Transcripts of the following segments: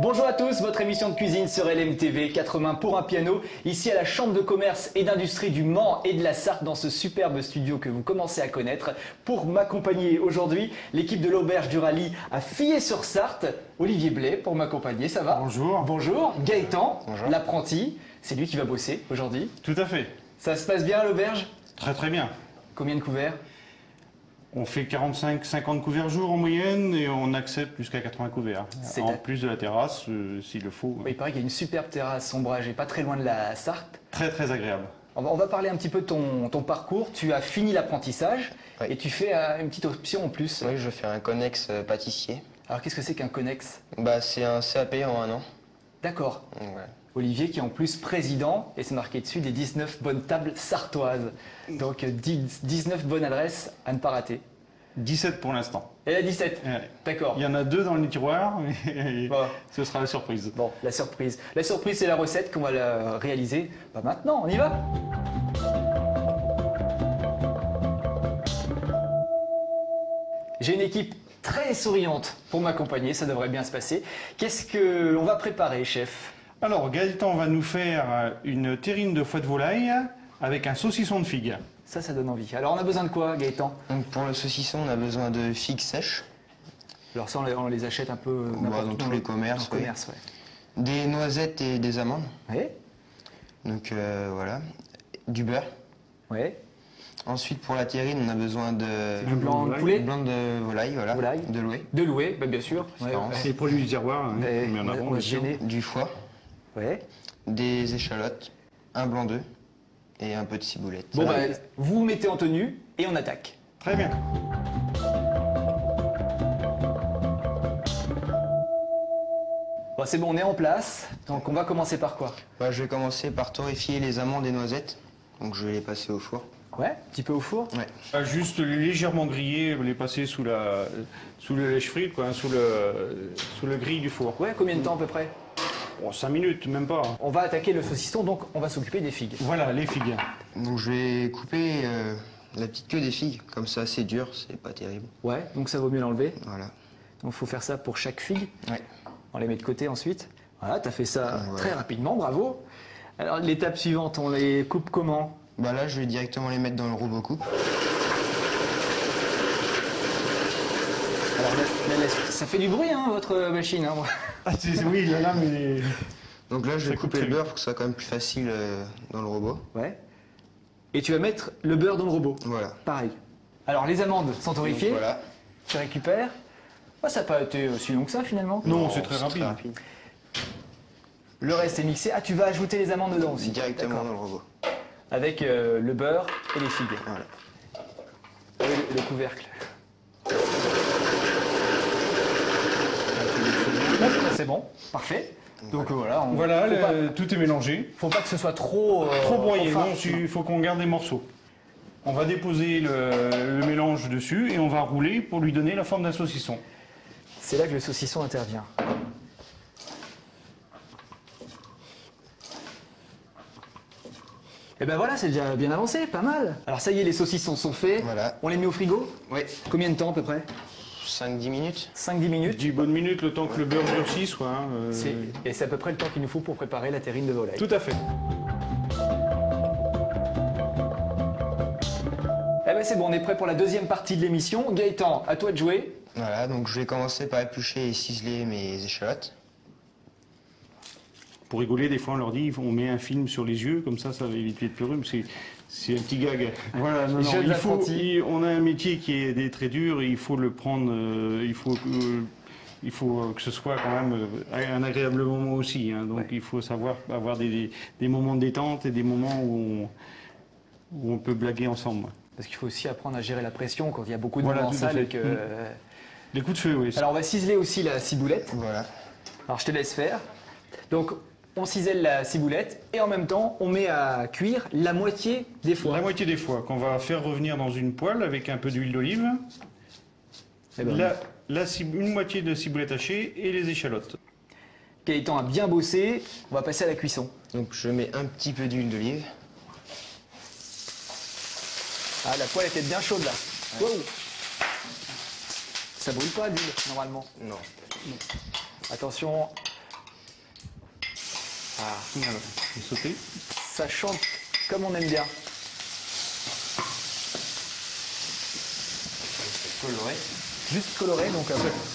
Bonjour à tous, votre émission de cuisine sur LMTV, 4 mains pour un piano, ici à la Chambre de commerce et d'industrie du Mans et de la Sarthe dans ce superbe studio que vous commencez à connaître. Pour m'accompagner aujourd'hui, l'équipe de l'Auberge du Rallye à Fillet-sur-Sarthe, Olivier Blais pour m'accompagner, ça va? Bonjour. Bonjour, Gaëtan, Bonjour. L'apprenti, c'est lui qui va bosser aujourd'hui. Tout à fait. Ça se passe bien à l'Auberge? Très très bien. Combien de couverts? On fait 45-50 couverts jour en moyenne et on accepte jusqu'à 80 couverts. C'est En à- plus de la terrasse, s'il le faut. Oui, il paraît qu'il y a une superbe terrasse ombragée, pas très loin de la Sarthe. Très très agréable. On va parler un petit peu de ton parcours. Tu as fini l'apprentissage Oui. et tu fais une petite option en plus. Oui, je fais un connexe pâtissier. Alors qu'est-ce que c'est qu'un connexe? C'est un CAP en 1 an. D'accord. Donc, voilà. Olivier qui est en plus président, et c'est marqué dessus, des 19 bonnes tables sartoises. Donc 19 bonnes adresses à ne pas rater. 17 pour l'instant. Et la 17, Ouais. d'accord. Il y en a 2 dans les tiroirs, mais Bon. ce sera la surprise. Bon, la surprise. La surprise, c'est la recette qu'on va réaliser. Maintenant, on y va. J'ai une équipe très souriante pour m'accompagner, ça devrait bien se passer. Qu'est-ce que l'on va préparer, chef? Alors Gaëtan va nous faire une terrine de foie de volaille avec un saucisson de figue. Ça donne envie. Alors, on a besoin de quoi, Gaëtan? Donc pour le saucisson, on a besoin de figues sèches, Alors ça, on les achète un peu n'importe dans où tous les commerces, dans le oui. commerce, ouais. des noisettes et des amandes. Ouais, Donc voilà, du beurre. ouais. Ensuite pour la terrine, on a besoin de Du blanc de poulet, blanc de volaille, voilà, Volaille. de loué, de louer, bien sûr. Ouais, Espérance. Les produits du terroir, hein, Ouais, on met en avant, on va bien se sûr. gêner. du foie, Ouais. des échalotes, un blanc d'œuf et un peu de ciboulette. Bon, Voilà. vous vous mettez en tenue et on attaque. Très bien. Bon, c'est bon, on est en place. Donc, on va commencer par quoi? Je vais commencer par torréfier les amandes et noisettes. Donc je vais les passer au four. Ouais, un petit peu au four. Ouais. Juste légèrement griller, les passer sous le lèche-frite, quoi, hein, sous le grill du four. Ouais, combien de temps à peu près? Bon, 5 minutes, même pas. On va attaquer le saucisson, donc on va s'occuper des figues. Voilà, les figues. Donc je vais couper la petite queue des figues, comme ça c'est dur, c'est pas terrible. Ouais, donc ça vaut mieux l'enlever. Voilà. Donc, il faut faire ça pour chaque figue. Ouais. On les met de côté ensuite. Voilà, tu as fait ça Voilà. très rapidement, bravo. Alors, l'étape suivante, on les coupe comment? Là je vais directement les mettre dans le robot coupe. Alors, ça fait du bruit, hein, votre machine. Hein, moi. Ah, oui, la lame est... Donc là je vais Ça coupe couper le très beurre pour que ce soit quand même plus facile dans le robot. Ouais. Et tu vas mettre le beurre dans le robot. Voilà. Pareil. Alors, les amandes sont Donc, torréfiées. voilà. Tu récupères. Ça n'a pas été aussi long que ça, finalement. Non, c'est très rapide. Le reste est mixé. Ah, tu vas ajouter les amandes dedans aussi. Directement D'accord. dans le robot. Avec le beurre et les figues. Voilà. Et le couvercle. C'est bon, parfait. Donc voilà, Voilà, faut, pas, tout est mélangé. faut pas que ce soit trop Trop broyé, fin. non, il faut qu'on garde des morceaux. On va déposer le mélange dessus et on va rouler pour lui donner la forme d'un saucisson. C'est là que le saucisson intervient. Et ben voilà, c'est déjà bien avancé, pas mal. Alors ça y est, les saucissons sont faits. Voilà. On les met au frigo. Oui. Combien de temps à peu près? 5-10 minutes. 5-10 minutes. 10 bonnes minutes, le temps que le beurre durcisse, quoi. Hein, Et c'est à peu près le temps qu'il nous faut pour préparer la terrine de volaille. Tout à fait. Eh ben c'est bon, on est prêt pour la deuxième partie de l'émission. Gaëtan, à toi de jouer. Voilà, donc je vais commencer par éplucher et ciseler mes échalotes. Pour rigoler, des fois, on leur dit, on met un film sur les yeux, comme ça va éviter de pleurer, mais c'est un petit gag. Voilà, non, Jeu de il l'apprenti. on a un métier qui est très dur et il faut le prendre, il faut que ce soit quand même un agréable moment aussi. Hein, donc Ouais. il faut savoir avoir des moments de détente et des moments où on peut blaguer ensemble. Parce qu'il faut aussi apprendre à gérer la pression quand il y a beaucoup de Voilà, monde en tout à salle. fait. Et que... Les coups de feu, oui. Alors on va ciseler aussi la ciboulette. Voilà. Alors je te laisse faire. Donc on cisèle la ciboulette et en même temps on met à cuire la moitié des foies. La moitié des fois qu'on va faire revenir dans une poêle avec un peu d'huile d'olive. Eh ben, Une moitié de ciboulette hachée et les échalotes. Gaëtan a bien bossé, on va passer à la cuisson. Donc je mets un petit peu d'huile d'olive. Ah, la poêle était bien chaude là. Wow. Ça brûle pas l'huile normalement. Non. Attention, Voilà, et sauter. Ça chante comme on aime bien. Coloré. Juste coloré, donc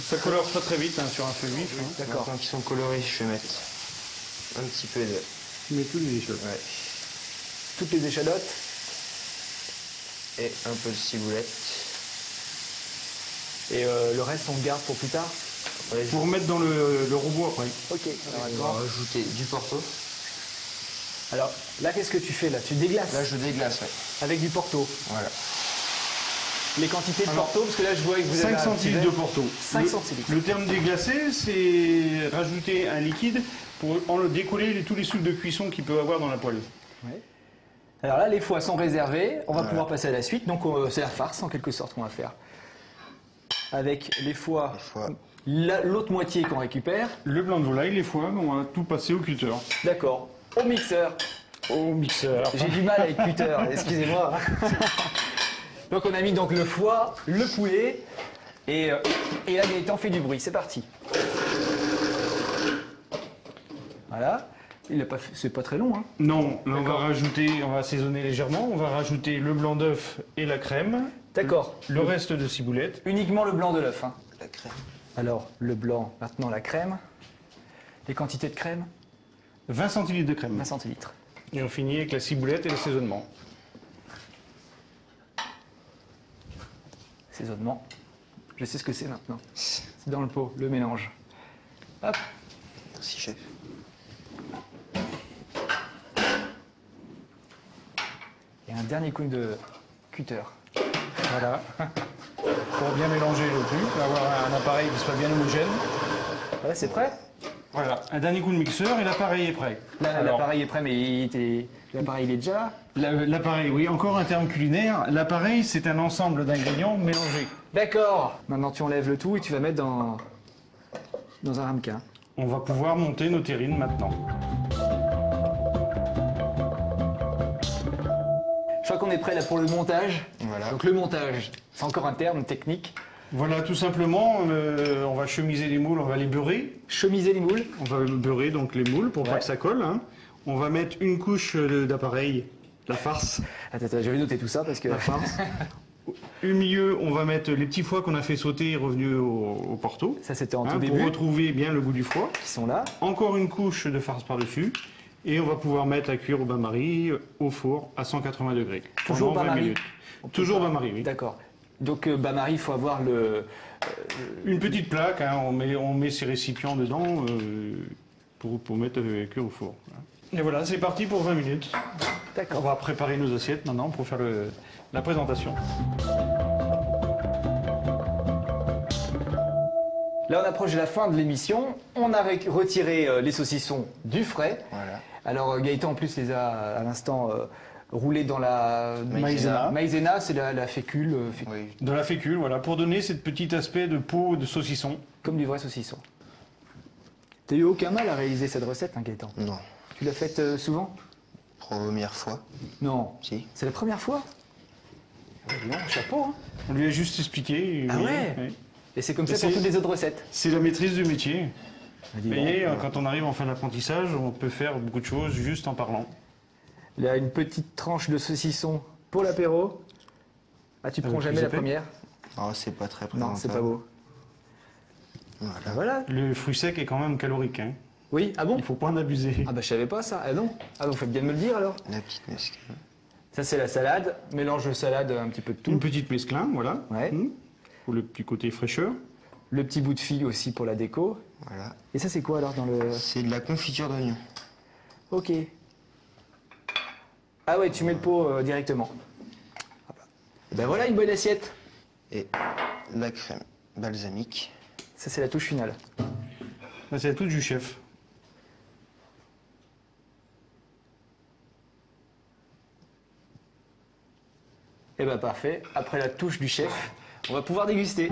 Ça colore pas très vite hein, sur un feu vif. Hein. d'accord. Quand ils sont colorés, je vais mettre un petit peu de... Tu mets tous les échalotes. Ouais. Toutes les échalotes. Et un peu de ciboulette. Et le reste, on le garde pour plus tard. Ouais, Pour mettre dans le robot après. Ok. on va rajouter du porto. Alors là, qu'est-ce que tu fais là? Tu déglaces Là, je déglace, ouais. avec du porto. Voilà. Les quantités de Alors, porto, parce que là, je vois que vous avez 5 centilitres de porto. 5 centilitres. Le terme déglacé, c'est rajouter un liquide pour décoller tous les sucres de cuisson qu'il peut avoir dans la poêle. Ouais. Alors là, les foies sont réservés. On va Voilà. pouvoir passer à la suite. Donc, c'est la farce, en quelque sorte, qu'on va faire. Avec les foies, Les foies. l'autre moitié qu'on récupère. Le blanc de volaille, les foies, on va tout passer au cutter. D'accord. Au mixeur. Au mixeur. J'ai du mal avec cutter, excusez-moi. Donc, on a mis donc le foie, le poulet. Et là, Gaëtan fait du bruit. C'est parti. Voilà. C'est pas très long, hein. Non, là on va D'accord. rajouter, on va assaisonner légèrement, on va rajouter le blanc d'œuf et la crème, D'accord. le reste de ciboulette. Uniquement le blanc de l'œuf, hein. La crème. Alors, le blanc, maintenant la crème. Les quantités de crème, 20 centilitres de crème. 20 centilitres. Et on finit avec la ciboulette et l'assaisonnement. Assaisonnement. Je sais ce que c'est maintenant. C'est dans le pot, le mélange. Hop. Merci, chef. Et un dernier coup de cutter. Voilà. Pour bien mélanger le tout, avoir un appareil qui soit bien homogène. Voilà, c'est prêt. Voilà, un dernier coup de mixeur et l'appareil est prêt. Là, Alors, l'appareil est prêt, mais l'appareil, il est déjà là. l'appareil, oui, encore un terme culinaire. L'appareil, c'est un ensemble d'ingrédients mélangés. D'accord. Maintenant, tu enlèves le tout et tu vas mettre dans un ramequin. On va pouvoir monter nos terrines maintenant. Je crois qu'on est prêt là pour le montage. Voilà. Donc le montage, c'est encore un terme technique. Voilà, tout simplement, on va chemiser les moules, on va les beurrer. Chemiser les moules. On va beurrer donc les moules pour Ouais. pas que ça colle. Hein. On va mettre une couche d'appareil, la farce. Attends, je vais noter tout ça parce que... La farce. Au milieu, on va mettre les petits foies qu'on a fait sauter revenus au porto. Ça, c'était en Hein, tout pour début. retrouver bien le goût du foie. Qui sont là. Encore une couche de farce par-dessus. Et on va pouvoir mettre à cuire au bain-marie au four à 180 degrés. Toujours pendant 20 bain-marie. minutes. Toujours bain-marie, oui. D'accord. Donc, bain-marie, il faut avoir Une petite plaque, hein, on met ces récipients dedans pour mettre à cuire au four. Et voilà, c'est parti pour 20 minutes. On D'accord. va préparer nos assiettes maintenant pour faire la présentation. Là, on approche de la fin de l'émission. On a retiré les saucissons du frais. Voilà. Alors, Gaëtan, en plus, les a à l'instant roulés dans la Maïzena. maïzena, c'est la fécule, Oui. De la fécule, voilà, pour donner ce petit aspect de peau de saucisson. comme du vrai saucisson. T'as eu aucun mal à réaliser cette recette, hein, Gaëtan? Non. Tu l'as faite souvent? Première fois. Non. Si. C'est la première fois? Non, chapeau, hein. On lui a juste expliqué. Ah vous voyez, ouais. oui. Et c'est comme ça C'est- pour toutes les autres recettes. C'est la maîtrise du métier. Dis Vous donc. voyez, quand on arrive en fin d'apprentissage, on peut faire beaucoup de choses juste en parlant. Il y a une petite tranche de saucisson pour l'apéro. Ah, tu prends Avec jamais les la épais. première? Oh, c'est pas très présentable. Non, c'est pas beau. Voilà. Ah, voilà. Le fruit sec est quand même calorique. Hein. Oui, ah bon? Il ne faut pas en abuser. Ah bah je savais pas ça. Ah non? Ah, vous faites bien de me le dire alors. La petite mesclun. Ça c'est la salade. Mélange de salade, un petit peu de tout. Une petite mesclin, voilà. Ouais. Pour le petit côté fraîcheur. Le petit bout de figue aussi pour la déco. Voilà. Et ça c'est quoi alors dans le... C'est de la confiture d'oignon. Ok. Ah ouais, tu mets le pot directement. Ah bah. Et ben voilà une bonne assiette. Et la crème balsamique. Ça c'est la touche finale. Là, c'est tout du chef. Et ben parfait. Après la touche du chef, on va pouvoir déguster.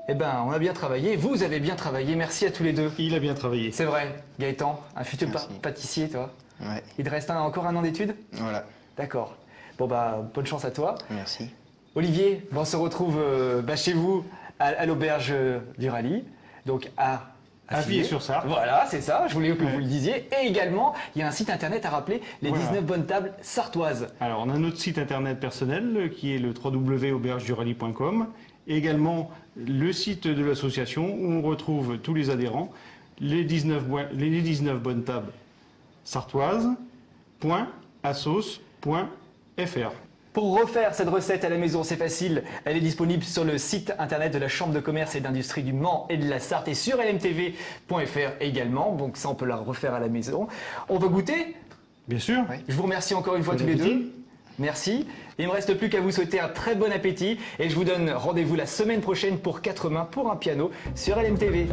Eh ben, on a bien travaillé. Vous avez bien travaillé. Merci à tous les deux. Il a bien travaillé. C'est vrai, Gaëtan, un futur Merci. pâtissier, toi. Ouais. Il te reste encore un an d'études? Voilà. D'accord. Bon, bah, bonne chance à toi. Merci. Olivier, bon, on se retrouve chez vous à l'auberge du rallye, donc à Villers-sur-Sarthe. Voilà, c'est ça, je voulais que vous le disiez. Et également, il y a un site internet à rappeler, les 19 bonnes tables sartoises. Alors, on a notre site internet personnel qui est le www.aubergedurally.com. Et également le site de l'association où on retrouve tous les adhérents, les 19 bonnes tables sartoises.assos.fr. Pour refaire cette recette à la maison, c'est facile. Elle est disponible sur le site internet de la Chambre de commerce et d'industrie du Mans et de la Sarthe et sur lmtv.fr également. Donc ça, on peut la refaire à la maison. On va goûter? Bien sûr. Oui. Je vous remercie encore une fois tous les deux. Merci. Il ne me reste plus qu'à vous souhaiter un très bon appétit et je vous donne rendez-vous la semaine prochaine pour 4 mains pour un piano sur LMTV.